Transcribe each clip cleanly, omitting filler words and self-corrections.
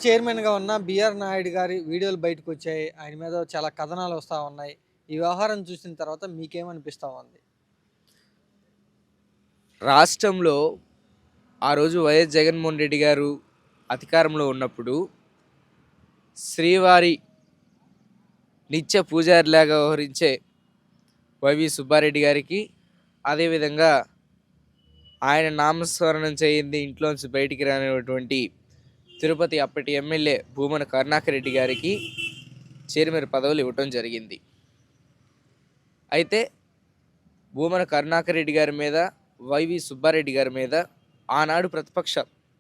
చైర్మన్‌గా ఉన్న బిఆర్ నాయుడు గారి వీడియోలు బయటకొచ్చాయి. ఆయన మీద చాలా కథనాలు వస్తా ఉన్నాయి. ఈ వ్యవహారం చూసిన తర్వాత మీకేమనిపిస్తా ఉంది? రాష్ట్రంలో ఆ రోజు వైఎస్ జగన్మోహన్ రెడ్డి గారు అధికారంలో ఉన్నప్పుడు శ్రీవారి నిత్య పూజారిలాగా వ్యవహరించే వైవి సుబ్బారెడ్డి గారికి, అదేవిధంగా ఆయన నామస్మరణం చేయింది ఇంట్లోంచి బయటికి రానిటువంటి తిరుపతి అప్పటి ఎమ్మెల్యే భూమన కరుణాకర్ రెడ్డి గారికి చైర్మన్ పదవులు ఇవ్వటం జరిగింది. అయితే భూమన కరుణాకర్ రెడ్డి గారి మీద, వైవి సుబ్బారెడ్డి గారి మీద ఆనాడు ప్రతిపక్ష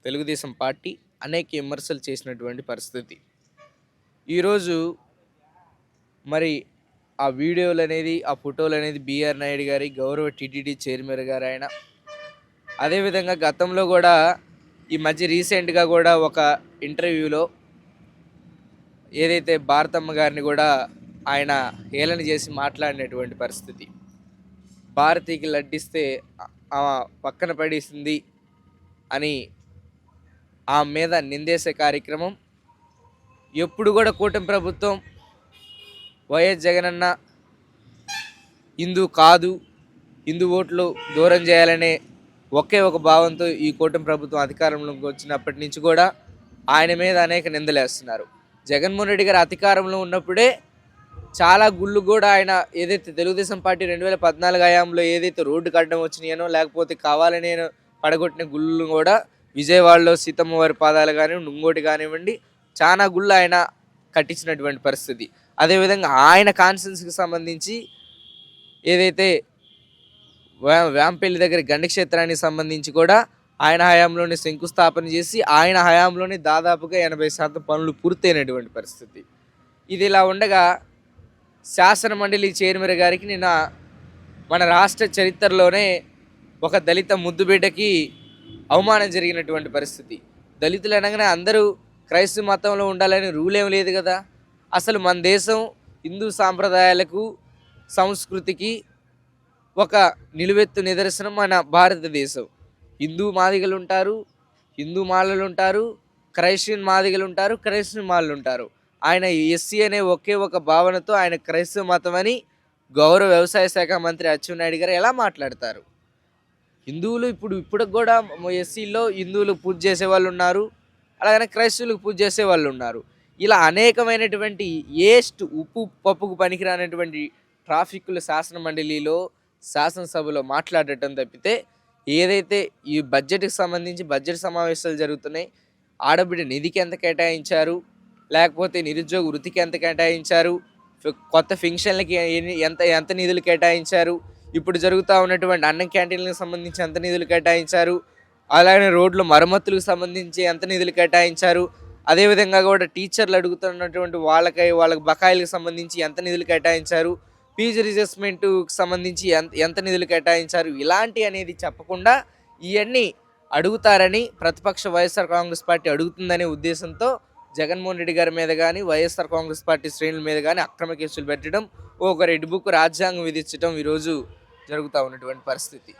తెలుగుదేశం పార్టీ అనేక విమర్శలు చేసినటువంటి పరిస్థితి. ఈరోజు మరి ఆ వీడియోలు అనేది, ఆ ఫోటోలు అనేది బిఆర్ నాయుడు గారి గౌరవ టీటీడీ చైర్మన్ గారు ఆయన. అదేవిధంగా గతంలో కూడా ఈ మధ్య రీసెంట్గా కూడా ఒక ఇంటర్వ్యూలో ఏదైతే భారతమ్మ గారిని కూడా ఆయన హేళన చేసి మాట్లాడినటువంటి పరిస్థితి. భారతికి లడ్డిస్తే ఆమె పక్కన పడేసింది అని ఆమె మీద నిందేసే కార్యక్రమం. ఎప్పుడు కూడా కూటమి ప్రభుత్వం వైఎస్ జగనన్న హిందూ కాదు, హిందూ ఓట్లు దూరం చేయాలనే ఒకే ఒక భావంతో ఈ కూటమి ప్రభుత్వం అధికారంలోకి వచ్చినప్పటి నుంచి కూడా ఆయన మీద అనేక నిందలేస్తున్నారు. జగన్మోహన్ రెడ్డి గారు అధికారంలో ఉన్నప్పుడే చాలా గుళ్ళు కూడా ఆయన ఏదైతే తెలుగుదేశం పార్టీ 2014 హయాంలో ఏదైతే రోడ్డు కట్టడం వచ్చినాయనో, లేకపోతే కావాలని పడగొట్టిన గుళ్ళు కూడా విజయవాడలో సీతమ్మ వారి పాదాలు కానివ్వండి, ఇంకోటి కానివ్వండి, చాలా గుళ్ళు ఆయన కట్టించినటువంటి పరిస్థితి. అదేవిధంగా ఆయన కాన్స్టిట్యున్సీకి సంబంధించి ఏదైతే వేంపల్లి దగ్గర గండి క్షేత్రానికి సంబంధించి కూడా ఆయన హయాంలోనే శంకుస్థాపన చేసి ఆయన హయాంలోనే దాదాపుగా 80% పనులు పూర్తయినటువంటి పరిస్థితి. ఇది ఇలా ఉండగా శాసన మండలి చైర్మన్ గారికి నిన్న మన రాష్ట్ర చరిత్రలోనే ఒక దళిత ముద్దుబిడ్డకి అవమానం జరిగినటువంటి పరిస్థితి. దళితులు అనగానే అందరూ క్రైస్తవ మతంలో ఉండాలని రూల్ ఏం లేదు కదా. అసలు మన దేశం హిందూ సాంప్రదాయాలకు, సంస్కృతికి ఒక నిలువెత్తు నిదర్శనం మన భారతదేశం. హిందూ మాదిగలు ఉంటారు, హిందూ మాలలు ఉంటారు, క్రైస్టియన్ మాదిగలు ఉంటారు, క్రైస్టియన్ మాలలు ఉంటారు. ఆయన ఎస్సీ అనే ఒకే ఒక భావనతో ఆయన క్రైస్తవ మతం అని గౌరవ వ్యవసాయ శాఖ మంత్రి అచ్చెన్నాయుడు గారు ఎలా మాట్లాడతారు? హిందువులు ఇప్పుడు కూడా ఎస్సీలో హిందువులు పూజ చేసే వాళ్ళు ఉన్నారు, అలాగనే క్రైస్తవులకు పూజ చేసే వాళ్ళు ఉన్నారు. ఇలా అనేకమైనటువంటి ఉప్పు పప్పుకు పనికిరానటువంటి ట్రాఫిక్లు శాసన మండలిలో, శాసనసభలో మాట్లాడటం తప్పితే ఏదైతే ఈ బడ్జెట్కి సంబంధించి బడ్జెట్ సమావేశాలు జరుగుతున్నాయి, ఆడబిడ్డ నిధికి ఎంత కేటాయించారు, లేకపోతే నిరుద్యోగ వృత్తికి ఎంత కేటాయించారు, కొత్త ఫంక్షన్లకి ఎంత ఎంత నిధులు కేటాయించారు, ఇప్పుడు జరుగుతూ ఉన్నటువంటి అన్నం క్యాంటీన్లకు సంబంధించి ఎంత నిధులు కేటాయించారు, అలాగే రోడ్ల మరమ్మతులకు సంబంధించి ఎంత నిధులు కేటాయించారు, అదేవిధంగా కూడా టీచర్లు అడుగుతున్నటువంటి వాళ్ళకి బకాయిలకు సంబంధించి ఎంత నిధులు కేటాయించారు, ఫీజు రిజర్స్మెంట్కి సంబంధించి ఎంత నిధులు కేటాయించారు, ఇలాంటి అనేది చెప్పకుండా ఇవన్నీ అడుగుతారని ప్రతిపక్ష వైఎస్ఆర్ కాంగ్రెస్ పార్టీ అడుగుతుందనే ఉద్దేశంతో జగన్మోహన్ రెడ్డి గారి మీద కానీ, వైఎస్ఆర్ కాంగ్రెస్ పార్టీ శ్రేణుల మీద కానీ అక్రమ కేసులు పెట్టడం, ఒక రెడ్ బుక్ రాజ్యాంగం విధించడం ఈరోజు జరుగుతూ ఉన్నటువంటి పరిస్థితి.